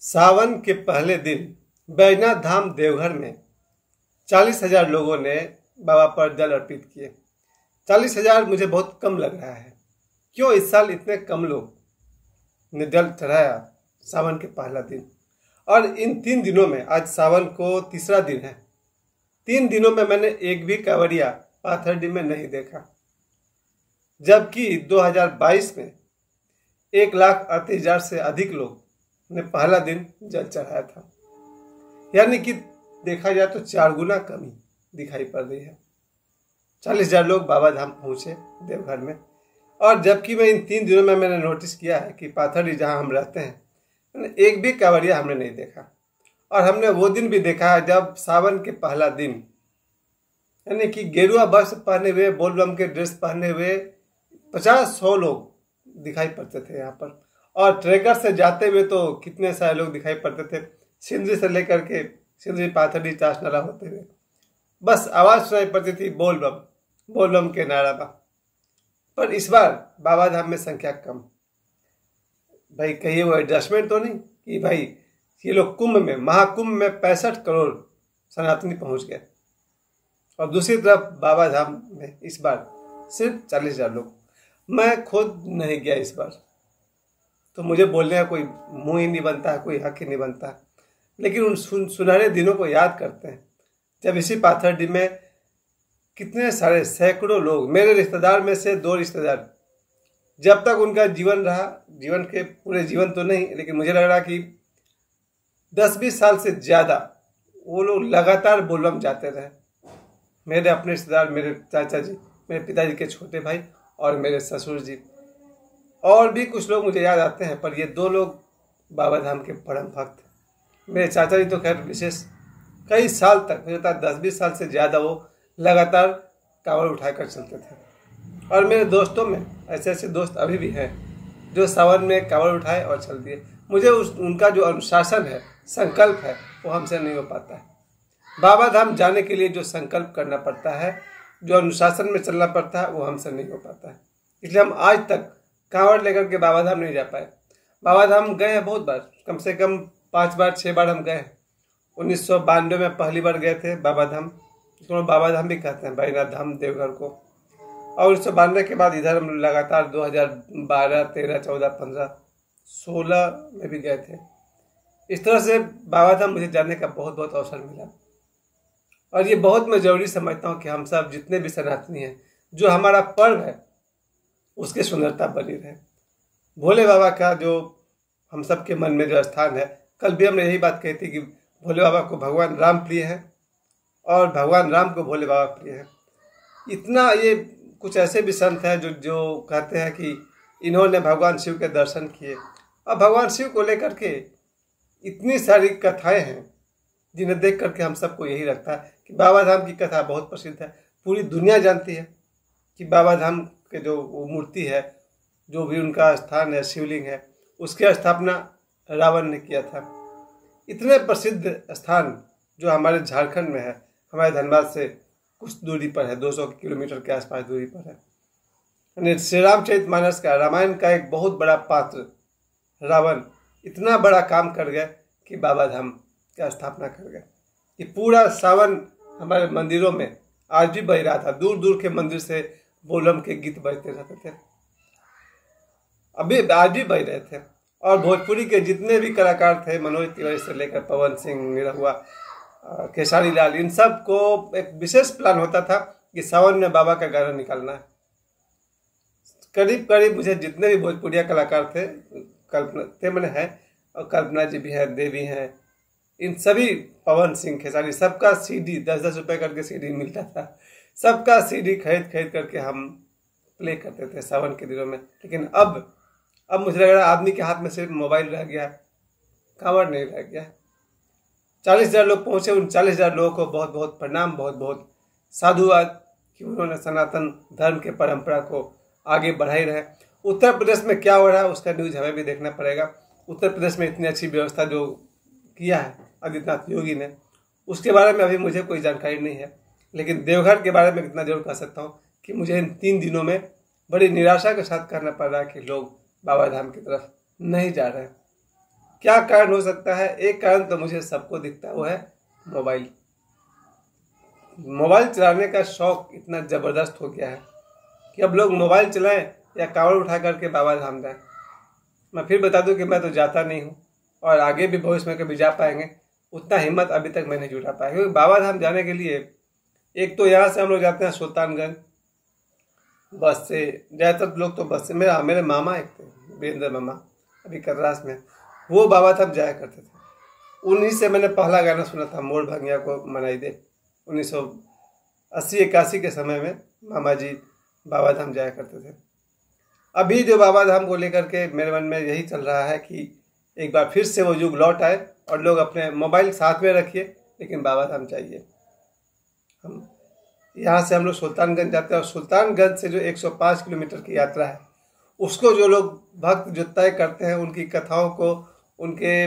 सावन के पहले दिन बैजनाथ धाम देवघर में 40,000 लोगों ने बाबा पर जल अर्पित किए। 40,000 मुझे बहुत कम लग रहा है। क्यों इस साल इतने कम लोग ने जल चढ़ाया सावन के पहला दिन? और इन 3 दिनों में, आज सावन को तीसरा दिन है, 3 दिनों में मैंने एक भी कांवड़िया पाथरडी में नहीं देखा, जबकि 2022 में 1,38,000 से अधिक लोग ने पहला दिन जल चढ़ाया था। यानी कि देखा जाए तो 4 गुना कमी दिखाई पड़ रही है। 40,000 लोग बाबा धाम पहुंचे देवघर में। और जबकि मैं इन 3 दिनों में मैंने नोटिस किया है कि पाथरडी जहां हम रहते हैं, एक भी कांवड़िया हमने नहीं देखा। और हमने वो दिन भी देखा है जब सावन के पहला दिन, यानी कि गेरुआ वस्त्र पहने हुए, बोलबम के ड्रेस पहने हुए 50-100 लोग दिखाई पड़ते थे यहाँ पर। और ट्रैकर से जाते हुए तो कितने सारे लोग दिखाई पड़ते थे, सिंदरी से लेकर के सिंदरी, पाथरडी, चासनाला होते हुए। बस आवाज़ सुनाई पड़ती थी, बोलबम बोलबम के नारा बा। पर इस बार बाबा धाम में संख्या कम। भाई कहिए वो एडजस्टमेंट तो नहीं कि भाई ये लोग कुंभ में, महाकुंभ में 65 करोड़ सनातनी पहुंच गए, और दूसरी तरफ बाबा धाम में इस बार सिर्फ 40,000 लोग। मैं खुद नहीं गया इस बार, तो मुझे बोलने का कोई मुंह ही नहीं बनता है, कोई हक ही नहीं बनता है। लेकिन उन सुनहरे दिनों को याद करते हैं जब इसी पाथरडी में कितने सारे सैकड़ों लोग, मेरे रिश्तेदार में से 2 रिश्तेदार, जब तक उनका जीवन रहा, जीवन के पूरे जीवन तो नहीं, लेकिन मुझे लग रहा कि 10-20 साल से ज़्यादा वो लोग लगातार बोलबम जाते रहे। मेरे अपने रिश्तेदार, मेरे चाचा जी, मेरे पिताजी के छोटे भाई और मेरे ससुर जी, और भी कुछ लोग मुझे याद आते हैं, पर ये 2 लोग बाबा धाम के परम भक्त। मेरे चाचा जी तो खैर विशेष कई साल तक, मुझे लगता है 10-20 साल से ज़्यादा वो लगातार कांवड़ उठाकर चलते थे। और मेरे दोस्तों में ऐसे ऐसे दोस्त अभी भी हैं जो सावन में कांवड़ उठाए और चल दिए। मुझे उनका जो अनुशासन है, संकल्प है, वो हमसे नहीं हो पाता है। बाबा धाम जाने के लिए जो संकल्प करना पड़ता है, जो अनुशासन में चलना पड़ता है, वो हमसे नहीं हो पाता है। इसलिए हम आज तक कांवड़ लेकर के बाबा धाम नहीं जा पाए। बाबा धाम गए हैं बहुत बार, कम से कम 5 बार 6 बार हम गए हैं। 1992 में पहली बार गए थे बाबा धाम, जिसको बाबा धाम भी कहते हैं, बैजनाथ धाम देवघर को। और 1992 के बाद इधर हम लगातार 2012, 13, 14, 15, 16 में भी गए थे। इस तरह से बाबा धाम मुझे जाने का बहुत बहुत अवसर मिला। और ये बहुत मैं ज़रूरी समझता हूँ कि हम सब जितने भी सनातनी हैं, जो हमारा पर्व है उसकी सुंदरता बनी रहे। भोले बाबा का जो हम सब के मन में जो स्थान है, कल भी हमने यही बात कही थी कि भोले बाबा को भगवान राम प्रिय है और भगवान राम को भोले बाबा प्रिय है। इतना, ये कुछ ऐसे भी संत हैं जो कहते हैं कि इन्होंने भगवान शिव के दर्शन किए। और भगवान शिव को लेकर के इतनी सारी कथाएं हैं जिन्हें देख करके हम सबको यही लगता है कि बाबा धाम की कथा बहुत प्रसिद्ध है। पूरी दुनिया जानती है कि बाबा धाम के जो मूर्ति है, जो भी उनका स्थान है, शिवलिंग है, उसकी स्थापना रावण ने किया था। इतने प्रसिद्ध स्थान जो हमारे झारखंड में है, हमारे धनबाद से कुछ दूरी पर है, 200 किलोमीटर के आसपास दूरी पर है। यानी श्री रामचरितमानस का, रामायण का एक बहुत बड़ा पात्र रावण इतना बड़ा काम कर गए कि बाबा धाम की स्थापना कर गए। ये पूरा सावन हमारे मंदिरों में आज भी बज रहा था। दूर दूर के मंदिर से बोलबम के गीत बजते रहते थे, अभी आज भी बज रहे थे। और भोजपुरी के जितने भी कलाकार थे, मनोज तिवारी से लेकर पवन सिंह, निरहुआ, खेसारी लाल, इन सब को एक विशेष प्लान होता था कि सावन में बाबा का गाना निकालना है। करीब करीब मुझे जितने भी भोजपुरिया कलाकार थे, कल्पना तेमन है और कल्पना जी भी हैं, देवी हैं, इन सभी, पवन सिंह, खेसारी, सबका CD 10-10 रुपये करके CD मिलता था। सबका CD खरीद करके हम प्ले करते थे सावन के दिनों में। लेकिन अब मुझे लग रहा है आदमी के हाथ में सिर्फ मोबाइल रह गया, कांवड़ नहीं रह गया। 40,000 लोग पहुंचे। उन 40,000 लोगों को बहुत बहुत प्रणाम, बहुत बहुत साधुवाद कि उन्होंने सनातन धर्म के परंपरा को आगे बढ़ाई रहे। उत्तर प्रदेश में क्या हो रहा है उसका न्यूज़ हमें भी देखना पड़ेगा। उत्तर प्रदेश में इतनी अच्छी व्यवस्था जो किया है आदित्यनाथ योगी ने, उसके बारे में अभी मुझे कोई जानकारी नहीं है। लेकिन देवघर के बारे में इतना जरूर कह सकता हूँ कि मुझे इन 3 दिनों में बड़ी निराशा के साथ कहना पड़ रहा है कि लोग बाबा धाम की तरफ नहीं जा रहे हैं। क्या कारण हो सकता है? एक कारण तो मुझे सबको दिखता है, वो है मोबाइल। मोबाइल चलाने का शौक इतना ज़बरदस्त हो गया है कि अब लोग मोबाइल चलाएं या कावड़ उठा करके बाबा धाम जाएं। मैं फिर बता दूं कि मैं तो जाता नहीं हूं और आगे भी भविष्य में कभी जा पाएंगे, उतना हिम्मत अभी तक मैं नहीं जुटा पाया। क्योंकि बाबा धाम जाने के लिए एक तो यहाँ से हम लोग जाते हैं सुल्तानगंज बस से, ज़्यादातर लोग तो बस से। मेरे मामा एक थे, वीरेंद्र मामा, अभी कर्रास में, वो बाबा धाम जाया करते थे। उन्हीं से मैंने पहला गाना सुना था, मोर भंगिया को मनाई दे। 1980-81 के समय में मामा जी बाबा धाम जाया करते थे। अभी जो बाबा धाम को लेकर के मेरे मन में यही चल रहा है कि एक बार फिर से वो युग लौट आए और लोग अपने मोबाइल साथ में रखिए लेकिन बाबा धाम चाहिए। हम यहाँ से हम लोग सुल्तानगंज जाते हैं और सुल्तानगंज से जो 105 किलोमीटर की यात्रा है, उसको जो लोग भक्त जो तय करते हैं, उनकी कथाओं को, उनके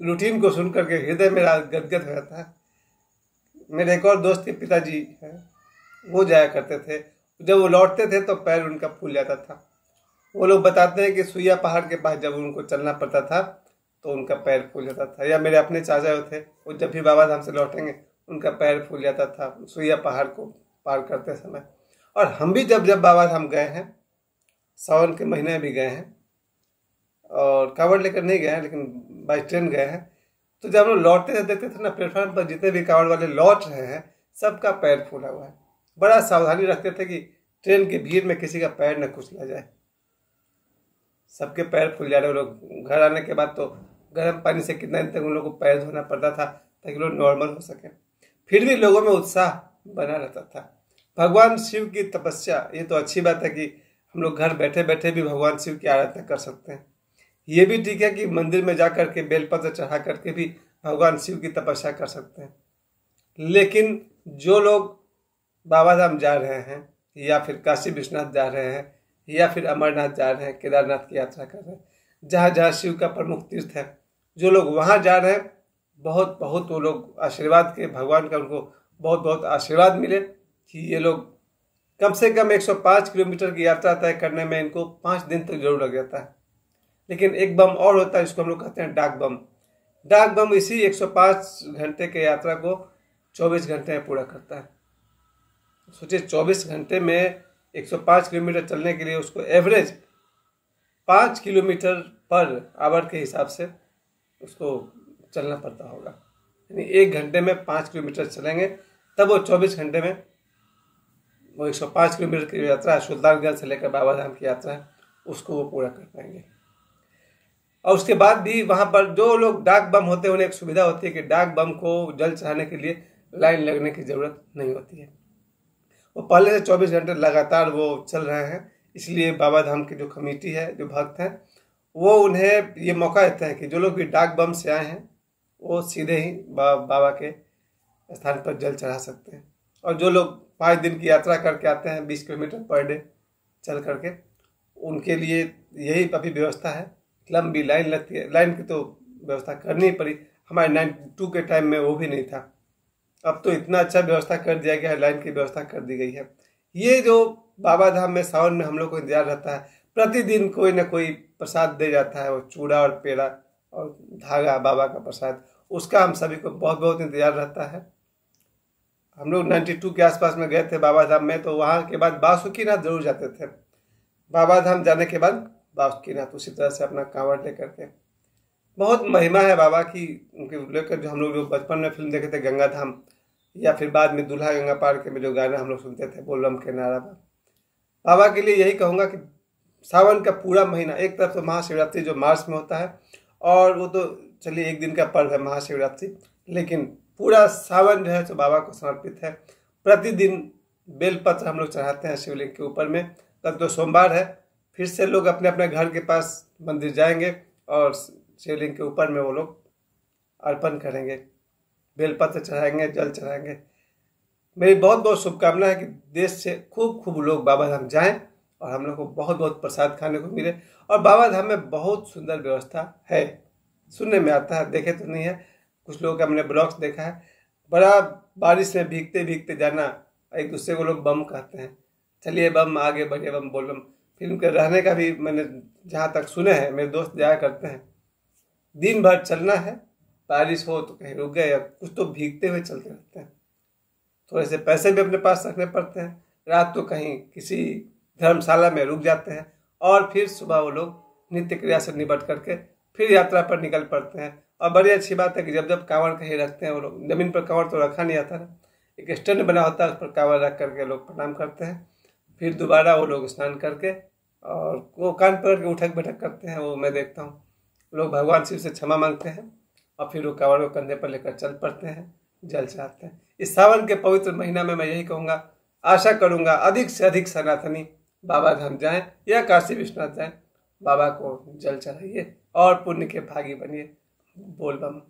रूटीन को सुन करके हृदय मेरा गदगद हो जाता है। मेरे एक और दोस्त के पिताजी हैं, वो जाया करते थे। जब वो लौटते थे तो पैर उनका फूल जाता था। वो लोग बताते हैं कि सुइया पहाड़ के पास जब उनको चलना पड़ता था तो उनका पैर फूल जाता था। या मेरे अपने चाचा जो थे, वो जब भी बाबा धाम से लौटेंगे उनका पैर फूल जाता था सुइया पहाड़ को पार करते समय। और हम भी जब बाबा धाम गए हैं, सावन के महीने भी गए हैं और कावड़ लेकर नहीं गए हैं लेकिन बाई ट्रेन गए हैं, तो जब हम लोग लौटते थे देखते थे ना, प्लेटफॉर्म पर जितने भी कावड़ वाले लौट रहे हैं सबका पैर फूला हुआ है। बड़ा सावधानी रखते थे कि ट्रेन की भीड़ में किसी का पैर न कुचला जाए। सबके पैर फूल जा रहे। लोग घर आने के बाद तो गर्म पानी से कितना दिन तक उन लोगों को पैर धोना पड़ता था ताकि लोग नॉर्मल हो सके। फिर भी लोगों में उत्साह बना रहता था। भगवान शिव की तपस्या, ये तो अच्छी बात है कि हम लोग घर बैठे बैठे भी भगवान शिव की आराधना कर सकते हैं। ये भी ठीक है कि मंदिर में जा करके बेलपत्र चढ़ा करके भी भगवान शिव की तपस्या कर सकते हैं। लेकिन जो लोग बाबा धाम जा रहे हैं या फिर काशी विश्वनाथ जा रहे हैं या फिर अमरनाथ जा रहे हैं, केदारनाथ की यात्रा कर रहे हैं, जहाँ जहाँ शिव का प्रमुख तीर्थ है, जो लोग वहाँ जा रहे हैं, बहुत बहुत वो लोग आशीर्वाद के, भगवान का उनको बहुत बहुत आशीर्वाद मिले कि ये लोग कम से कम 105 किलोमीटर की यात्रा तय करने में इनको 5 दिन तक जरूर लग जाता है। लेकिन एक बम और होता है जिसको हम लोग कहते हैं डाक बम। डाक बम इसी 105 घंटे के यात्रा को 24 घंटे में पूरा करता है। सोचिए 24 घंटे में 105 किलोमीटर चलने के लिए उसको एवरेज 5 किलोमीटर पर आवर के हिसाब से उसको चलना पड़ता होगा। यानी 1 घंटे में 5 किलोमीटर चलेंगे तब वो 24 घंटे में वो 105 किलोमीटर की यात्रा है, सुल्तानगंज से लेकर बाबा धाम की यात्रा है, उसको वो पूरा कर पाएंगे। और उसके बाद भी वहाँ पर जो लोग डाक बम होते हैं उन्हें एक सुविधा होती है कि डाक बम को जल चढ़ाने के लिए लाइन लगने की ज़रूरत नहीं होती है। वो पहले से 24 घंटे लगातार वो चल रहे हैं, इसलिए बाबा धाम की जो कमेटी है, जो भक्त हैं, वो उन्हें ये मौका देते हैं कि जो लोग भी डाक बम से आए हैं वो सीधे ही बाबा के स्थान पर जल चढ़ा सकते हैं। और जो लोग 5 दिन की यात्रा करके आते हैं 20 किलोमीटर पर डे चल करके, उनके लिए यही अभी व्यवस्था है। लंबी लाइन लगती है, लाइन की तो व्यवस्था करनी पड़ी। हमारे 92 के टाइम में वो भी नहीं था। अब तो इतना अच्छा व्यवस्था कर दिया गया है, लाइन की व्यवस्था कर दी गई है। ये जो बाबा धाम में सावन में हम लोग को इंतजार रहता है, प्रतिदिन कोई ना कोई प्रसाद दे जाता है, वो चूड़ा और पेड़ा और धागा, बाबा का प्रसाद, उसका हम सभी को बहुत बहुत इंतजार रहता है। हम लोग 92 के आसपास में गए थे बाबा धाम में, तो वहाँ के बाद बासुकीनाथ जरूर जाते थे। बाबा धाम जाने के बाद बासुकीनाथ उसी तरह से अपना कांवड़ लेकर के। बहुत महिमा है बाबा की, उनके लेकर। जो हम लोग बचपन में फिल्म देखे थे गंगा धाम, या फिर बाद में दूल्हा गंगा पार के में जो गाना हम लोग सुनते थे बोल बम के नारा पर, बाबा के लिए यही कहूँगा कि सावन का पूरा महीना, एक तरफ तो महाशिवरात्रि जो मार्च में होता है, और वो तो चलिए एक दिन का पर्व है महाशिवरात्रि, लेकिन पूरा सावन जो है तो बाबा को समर्पित है। प्रतिदिन बेलपत्र हम लोग चढ़ाते हैं शिवलिंग के ऊपर में। कल तो सोमवार है, फिर से लोग अपने अपने घर के पास मंदिर जाएंगे और शिवलिंग के ऊपर में वो लोग अर्पण करेंगे, बेलपत्र चढ़ाएंगे, जल चढ़ाएंगे। मेरी बहुत बहुत शुभकामना है कि देश से खूब खूब लोग बाबा धाम जाएं और हम लोग को बहुत बहुत प्रसाद खाने को मिले। और बाबा धाम में बहुत सुंदर व्यवस्था है, सुनने में आता है, देखे तो नहीं है, कुछ लोगों का हमने ब्लॉग्स देखा है। बड़ा बारिश में भीगते भीगते जाना, एक दूसरे को लोग बम कहते हैं, चलिए बम आगे बढ़िए बम बोल बम। फिर उनके रहने का भी मैंने जहाँ तक सुने हैं, मेरे दोस्त जाया करते हैं, दिन भर चलना है, बारिश हो तो कहीं रुक गए या कुछ तो भीगते हुए चलते रहते हैं। थोड़े से पैसे भी अपने पास रखने पड़ते हैं, रात को कहीं किसी धर्मशाला में रुक जाते हैं और फिर सुबह वो लोग नित्य क्रिया से निपट करके फिर यात्रा पर निकल पड़ते हैं। और बड़ी अच्छी बात है कि जब जब कांवड़ कहीं रखते हैं वो लोग, जमीन पर कांवड़ तो रखा नहीं आता ना, एक स्टैंड बना होता है, उस पर कांवड़ रख करके लोग प्रणाम करते हैं। फिर दोबारा वो लोग स्नान करके और वो कान पकड़ के उठक बैठक करते हैं। वो मैं देखता हूँ लोग भगवान शिव से क्षमा मांगते हैं और फिर वो कांवड़ को कंधे पर लेकर चल पड़ते हैं, जल चढ़ाते हैं। इस सावन के पवित्र महीना में मैं यही कहूँगा, आशा करूँगा अधिक से अधिक सनातनी बाबा धाम जाएं या काशी विश्वनाथ जाएं, बाबा को जल चढ़ाइए और पुण्य के भागी बनिए। बोल बम।